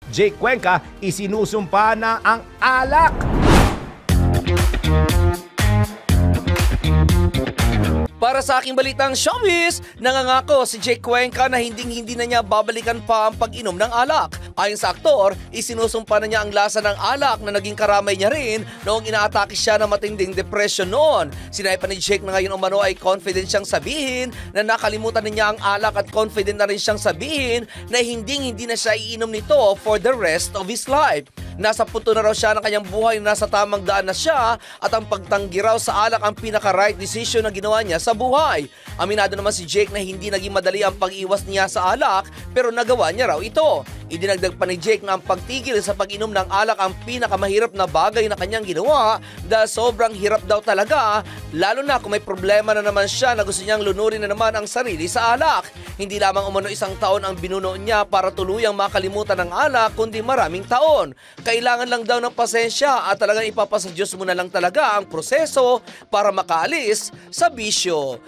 Jake Cuenca, isinusumpa na ang alak. Para sa aking balitang showbiz, nangangako si Jake Cuenca na hindi na niya babalikan pa ang pag-inom ng alak. Ayon sa aktor, isinusumpa na niya ang lasa ng alak na naging karamay niya rin noong inaatake siya ng matinding depression noon. Sinabi pa ni Jake na ngayon umano ay confident siyang sabihin na nakalimutan na niya ang alak at confident na rin siyang sabihin na hindi na siya iinom nito for the rest of his life. Nasa punto na raw siya ng kanyang buhay na nasa tamang daan na siya at ang pagtanggi raw sa alak ang pinaka-right decision na ginawa niya sa buhay. Aminado naman si Jake na hindi naging madali ang pag-iwas niya sa alak pero nagawa niya raw ito. Idinagdag pa ni Jake na ang pagtigil sa pag-inom ng alak ang pinakamahirap na bagay na kanyang ginawa dahil sobrang hirap daw talaga, lalo na kung may problema na naman siya na gusto niyang lunurin na naman ang sarili sa alak. Hindi lamang umano isang taon ang binuno niya para tuluyang makalimutan ng alak kundi maraming taon. Kailangan lang daw ng pasensya at talagang ipapasa Diyos mo na lang talaga ang proseso para makaalis sa bisyo.